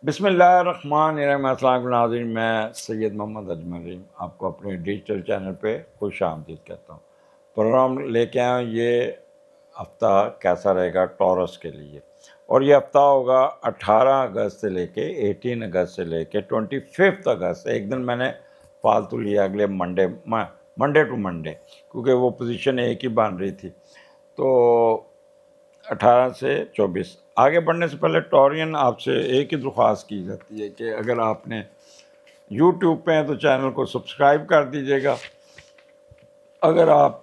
بسم اللہ الرحمن الرحیم۔ السلام علیکم ناظرین، میں سید محمد اجمل آپ کو اپنے ڈیجیٹل چینل پہ خوش آمدید کہتا ہوں۔ پروگرام لے کے آیا ہوں، یہ ہفتہ کیسا رہے گا ٹورس کے لیے، اور یہ ہفتہ ہوگا 18 اگست سے لے کے 18 اگست سے لے کے 25 اگست۔ ایک دن میں نے فالتو لیا اگلے منڈے ٹو منڈے، کیونکہ وہ پوزیشن ایک ہی بن رہی تھی۔ تو 18 سے 24 آگے بڑھنے سے پہلے ٹورین آپ سے ایک ہی درخواست کی جاتی ہے کہ اگر آپ نے یوٹیوب پہ ہیں تو چینل کو سبسکرائب کر دیجیے گا، اگر آپ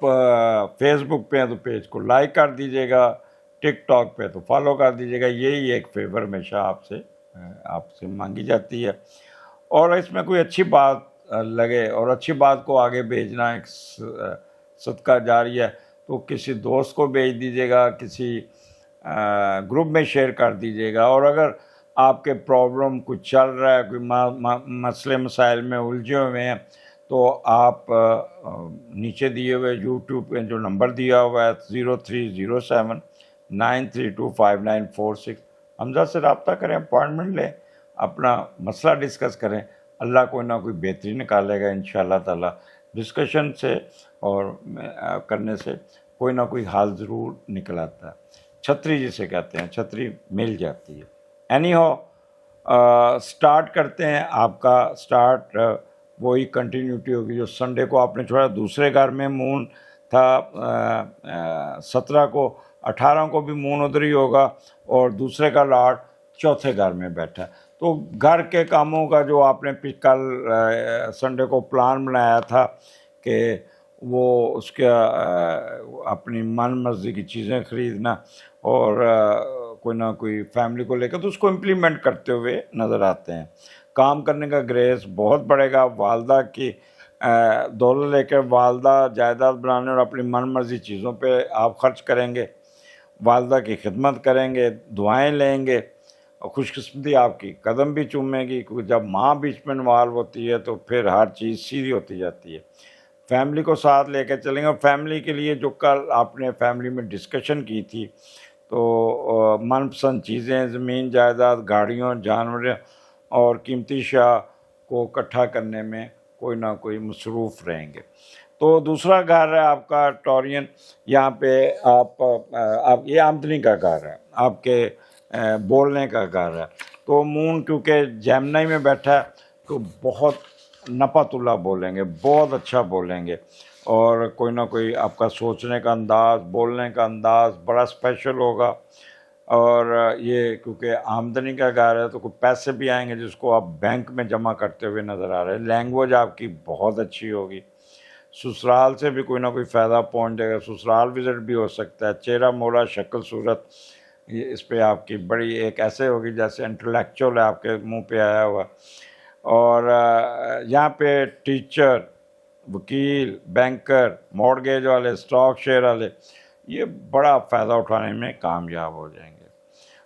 فیس بک پہ ہیں تو پیج کو لائک کر دیجیے گا، ٹک ٹاک پہ تو فالو کر دیجیے گا۔ یہی ایک فیور ہمیشہ آپ سے مانگی جاتی ہے، اور اس میں کوئی اچھی بات لگے اور اچھی بات کو آگے بھیجنا ایک صدقہ جاری ہے، تو کسی دوست کو بھیج دیجیے گا، کسی گروپ میں شیئر کر دیجیے گا۔ اور اگر آپ کے پرابلم کچھ چل رہا ہے، کوئی مسئلے مسائل میں الجھے ہوئے ہیں، تو آپ نیچے دیے ہوئے یوٹیوب پہ جو نمبر دیا ہوا ہے 030793259446 حمزہ سے رابطہ کریں، اپوائنٹمنٹ لیں، اپنا مسئلہ ڈسکس کریں۔ اللہ کوئی نہ کوئی بہتری نکالے گا انشاءاللہ تعالیٰ۔ ڈسکشن سے اور کرنے سے کوئی نہ کوئی حال ضرور نکل آتا ہے۔ چھتری جسے کہتے ہیں، چھتری مل جاتی ہے۔ اینی ہو، سٹارٹ کرتے ہیں۔ آپ کا سٹارٹ وہی کنٹینیوٹی ہوگی جو سنڈے کو آپ نے چھوڑا۔ دوسرے گھر میں مون تھا 17 کو، 18 کو بھی مون ادھر ہی ہوگا، اور دوسرے کا لاڈ چوتھے گھر میں بیٹھا۔ تو گھر کے کاموں کا جو آپ نے کل سنڈے کو پلان بنایا تھا کہ وہ اس کا اپنی من مرضی کی چیزیں خریدنا اور کوئی نہ کوئی فیملی کو لے کر، تو اس کو امپلیمنٹ کرتے ہوئے نظر آتے ہیں۔ کام کرنے کا گریز بہت بڑھے گا۔ والدہ کی دولت لے کر والدہ جائیداد بنانے اور اپنی من مرضی چیزوں پہ آپ خرچ کریں گے، والدہ کی خدمت کریں گے، دعائیں لیں گے، اور خوش قسمتی آپ کی قدم بھی چومے گی، کیونکہ جب ماں بیچ میں انوالو ہوتی ہے تو پھر ہر چیز سیدھی ہوتی جاتی ہے۔ فیملی کو ساتھ لے کے چلیں گے، اور فیملی کے لیے جو کل آپ نے فیملی میں ڈسکشن کی تھی، تو من پسند چیزیں، زمین جائیداد، گاڑیوں، جانور اور قیمتی اشیاء کو اکٹھا کرنے میں کوئی نہ کوئی مصروف رہیں گے۔ تو دوسرا گھر ہے آپ کا ٹورین، یہاں پہ آپ یہ آمدنی کا گھر ہے، آپ کے بولنے کا گھر ہے۔ تو مون کیونکہ جیمنائی میں بیٹھا ہے تو بہت نپت اللہ بولیں گے، بہت اچھا بولیں گے، اور کوئی نہ کوئی آپ کا سوچنے کا انداز، بولنے کا انداز بڑا اسپیشل ہوگا۔ اور یہ کیونکہ آمدنی کا گھر ہے تو کچھ پیسے بھی آئیں گے جس کو آپ بینک میں جمع کرتے ہوئے نظر آ رہے ہیں۔ لینگویج آپ کی بہت اچھی ہوگی، سسرال سے بھی کوئی نہ کوئی فائدہ پہنچ جائے گا، سسرال وزٹ بھی ہو سکتا ہے۔ چہرہ مورا، شکل صورت، اس پہ آپ کی بڑی ایک ایسے ہوگی جیسے انٹلیکچوئل ہے، آپ کے منہ پہ آیا ہوا۔ اور یہاں پہ ٹیچر، وکیل، بینکر، مارگیج والے، اسٹاک شیئر والے، یہ بڑا فائدہ اٹھانے میں کامیاب ہو جائیں گے،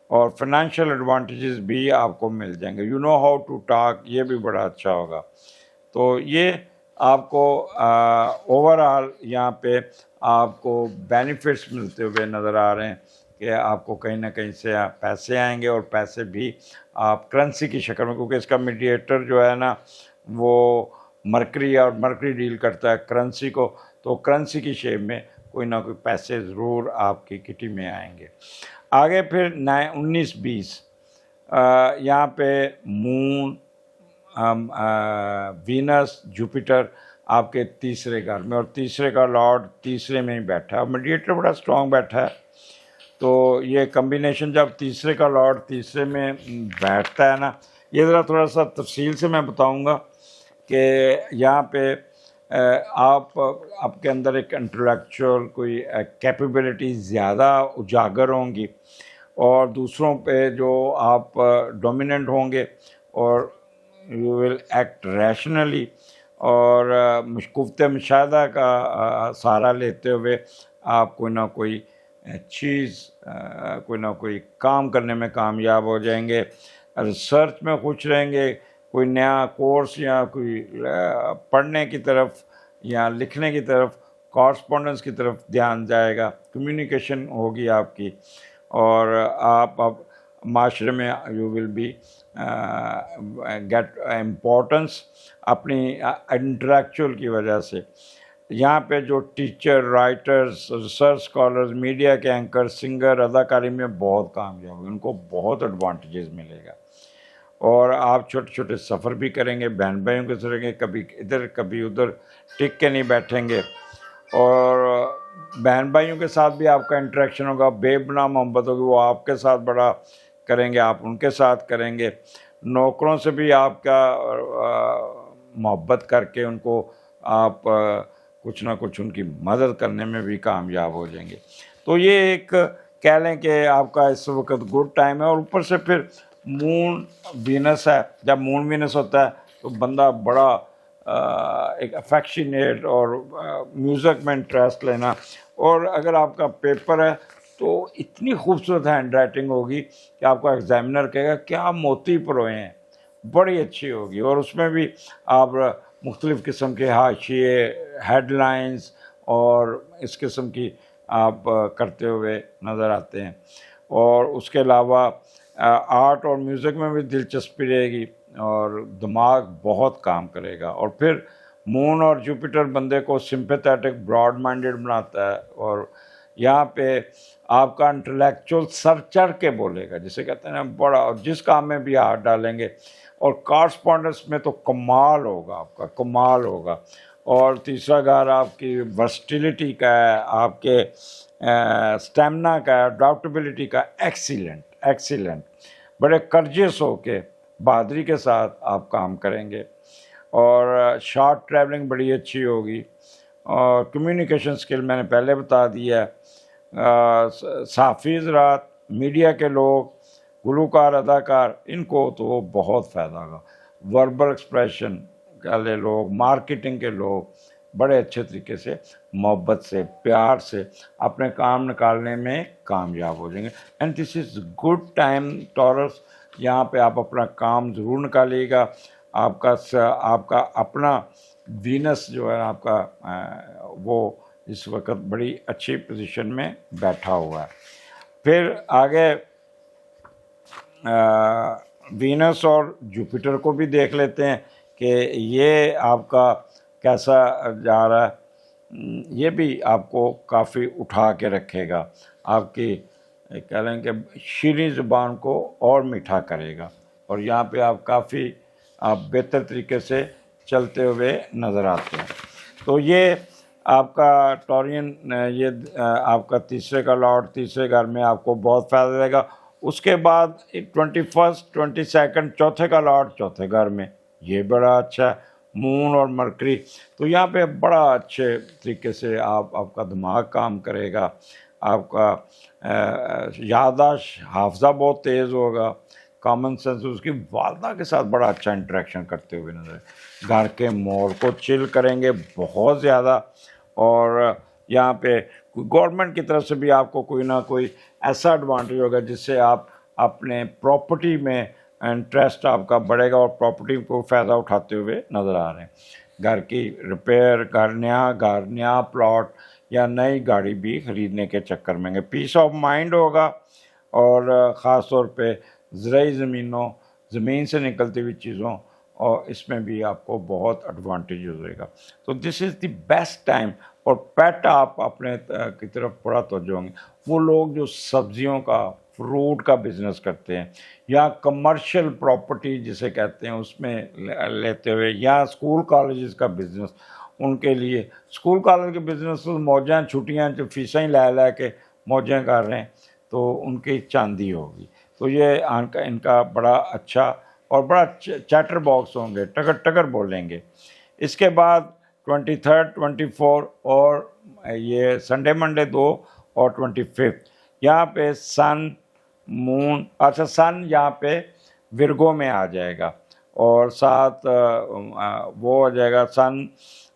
اور فائنینشیل ایڈوانٹیجز بھی آپ کو مل جائیں گے۔ You know how to talk, یہ بھی بڑا اچھا ہوگا۔ تو یہ آپ کو اوور آل یہاں پہ آپ کو بینیفٹس ملتے ہوئے نظر آ رہے ہیں کہ آپ کو کہیں نہ کہیں سے پیسے آئیں گے، اور پیسے بھی آپ کرنسی کی شکل میں، کیونکہ اس کا میڈیٹر جو ہے نا وہ مرکری، اور مرکری ڈیل کرتا ہے کرنسی کو، تو کرنسی کی شیپ میں کوئی نہ کوئی پیسے ضرور آپ کی کٹی میں آئیں گے۔ آگے پھر 19-20 یہاں پہ مون، وینس، جوپیٹر آپ کے تیسرے گھر میں، اور تیسرے کا لارڈ تیسرے میں ہی بیٹھا ہے، میڈیٹر بڑا اسٹرانگ بیٹھا ہے۔ تو یہ کمبینیشن جب تیسرے کا لارڈ تیسرے میں بیٹھتا ہے نا، یہ ذرا تھوڑا سا تفصیل سے میں بتاؤں گا کہ یہاں پہ آپ کے اندر ایک انٹلیکچوئل کوئی کیپیبلٹی زیادہ اجاگر ہوں گی، اور دوسروں پہ جو آپ ڈومیننٹ ہوں گے، اور یو ول ایکٹ ریشنلی، اور قوت مشاہدہ کا سہارا لیتے ہوئے آپ کوئی نہ کوئی چیز، کوئی نہ کوئی کام کرنے میں کامیاب ہو جائیں گے، ریسرچ میں خوش رہیں گے، کوئی نیا کورس یا کوئی پڑھنے کی طرف یا لکھنے کی طرف، کارسپونڈنس کی طرف دھیان جائے گا، کمیونیکیشن ہوگی آپ کی، اور آپ اب معاشرے میں you will be get importance اپنی انٹلیکچوئل کی وجہ سے. یہاں پہ جو teacher, writers, research scholars, media کے اینکر، سنگر، اداکاری میں بہت کامیاب ہوئے، ان کو بہت ایڈوانٹیجز ملے گا. اور آپ چھوٹے چھوٹے سفر بھی کریں گے، بہن بھائیوں کے ساتھ رہیں گے، کبھی ادھر کبھی ادھر ٹک کے نہیں بیٹھیں گے. اور بہن بھائیوں کے ساتھ بھی آپ کا انٹریکشن ہوگا، بے پناہ محبت ہوگی، وہ آپ کے ساتھ بڑا کریں گے، آپ ان کے ساتھ کریں گے. نوکروں سے بھی آپ کا محبت کر کے ان کو آپ کچھ نہ کچھ ان کی مدد کرنے میں بھی کامیاب ہو جائیں گے. تو یہ ایک کہہ لیں کہ آپ کا اس وقت گڈ ٹائم ہے. اور اوپر سے پھر مون وینس ہے. جب مون وینس ہوتا ہے تو بندہ بڑا ایک افیکشنیٹ اور میوزک میں انٹرسٹ لینا. اور اگر آپ کا پیپر ہے تو اتنی خوبصورت ہینڈ رائٹنگ ہوگی کہ آپ کا ایگزامینر کہے گا کیا موتی پروئے ہیں، بڑی اچھی ہوگی. اور اس میں بھی آپ مختلف قسم کے حاشیے، ہیڈ لائنز اور اس قسم کی آپ کرتے ہوئے نظر آتے ہیں. اور اس کے علاوہ آرٹ اور میوزک میں بھی دلچسپی رہے گی اور دماغ بہت کام کرے گا. اور پھر مون اور جوپیٹر بندے کو سمپیتھیٹک، براڈ مائنڈڈ بناتا ہے. اور یہاں پہ آپ کا انٹلیکچوئل سر چڑھ کے بولے گا، جسے کہتے ہیں نا بڑا، اور جس کام میں بھی ہاتھ ڈالیں گے. اور کارسپونڈنس میں تو کمال ہوگا، آپ کا کمال ہوگا. اور تیسرا گھر آپ کی ورسٹیلٹی کا ہے، آپ کے اسٹیمنا کا ہے، اڈاپٹیبلٹی کا. ایکسیلنٹ. بڑے کرجس ہو کے بہادری کے ساتھ آپ کام کریں گے. اور شارٹ ٹریولنگ بڑی اچھی ہوگی. اور کمیونیکیشن اسکل میں نے پہلے بتا دیا ہے. صحافی حضرات، میڈیا کے لوگ، گلوکار، اداکار، ان کو تو بہت فائدہ ہوگا. وربل ایکسپریشن والے لوگ، مارکیٹنگ کے لوگ بڑے اچھے طریقے سے، محبت سے، پیار سے اپنے کام نکالنے میں کامیاب ہو جائیں گے. And this is good time tours. یہاں پہ آپ اپنا کام ضرور نکالیے گا. آپ کا اپنا وینس جو ہے آپ کا وہ اس وقت بڑی اچھی پوزیشن میں بیٹھا ہوا ہے. پھر آگے وینس اور جوپیٹر کو بھی دیکھ لیتے ہیں کہ یہ آپ کا کیسا جا رہا ہے. یہ بھی آپ کو کافی اٹھا کے رکھے گا، آپ کی کہہ لیں کہ شیریں زبان کو اور میٹھا کرے گا. اور یہاں پہ آپ کافی بہتر طریقے سے چلتے ہوئے نظر آتے ہیں. تو یہ آپ کا ٹورین، یہ آپ کا تیسرے کا لاٹ تیسرے گھر میں آپ کو بہت فائدہ دے گا. اس کے بعد 21، 22 چوتھے کا لاٹ چوتھے گھر میں، یہ بڑا اچھا ہے. مون اور مرکری، تو یہاں پہ بڑا اچھے طریقے سے آپ کا دماغ کام کرے گا. آپ کا یادداشت، حافظہ بہت تیز ہوگا. کامن سینس، اس کی والدہ کے ساتھ بڑا اچھا انٹریکشن کرتے ہوئے نظر ہے. گھر کے ماحول کو چل کریں گے بہت زیادہ. اور یہاں پہ گورنمنٹ کی طرف سے بھی آپ کو کوئی نہ کوئی ایسا ایڈوانٹیج ہوگا جس سے آپ اپنے پراپرٹی میں انٹرسٹ آپ کا بڑھے گا اور پراپرٹی کو فائدہ اٹھاتے ہوئے نظر آ رہے ہیں. گھر کی ریپیئر، گھر نیا پلاٹ یا نئی گاڑی بھی خریدنے کے چکر میں گے. پیس آف مائنڈ ہوگا. اور خاص طور پہ زرعی زمین سے نکلتی ہوئی چیزوں، اور اس میں بھی آپ کو بہت ایڈوانٹیج ہوئے گا. تو دس از دی بیسٹ ٹائم. اور پیٹ آپ اپنے کی طرف بڑا توجہ ہوں گے. وہ لوگ جو سبزیوں کا، فروٹ کا بزنس کرتے ہیں، یا کمرشل پراپرٹی جسے کہتے ہیں اس میں لیتے ہوئے، یا اسکول کالجز کا بزنس، ان کے لیے اسکول کالج کے بزنس موجیں چھٹیاں جو فیسیں ہی لے کے موجیں کر رہے ہیں، تو ان کی چاندی ہوگی. تو یہ ان کا بڑا اچھا اور بڑا چیٹر باکس ہوں گے، ٹکر بولیں گے. اس کے بعد 23، 24 اور یہ سنڈے منڈے 2 اور 25، یہاں پہ سن، مون، اچھا سن یہاں پہ ورگو میں آ جائے گا. اور ساتھ وہ ہو جائے گا سن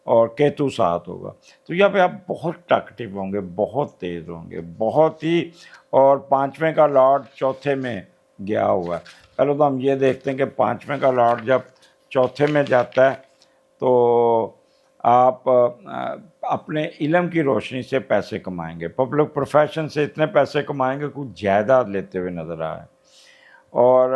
اور کیتو ساتھ ہوگا. تو یہاں پہ آپ بہت ٹاکٹیو ہوں گے، بہت تیز ہوں گے، بہت ہی. اور 5ویں کا لاٹ چوتھے میں گیا ہوا ہے. پہلے تو ہم یہ دیکھتے ہیں کہ 5ویں کا لاٹ جب چوتھے میں جاتا ہے تو آپ اپنے علم کی روشنی سے پیسے کمائیں گے. پبلک پروفیشن سے اتنے پیسے کمائیں گے کچھ جائیداد لیتے ہوئے نظر آئے. اور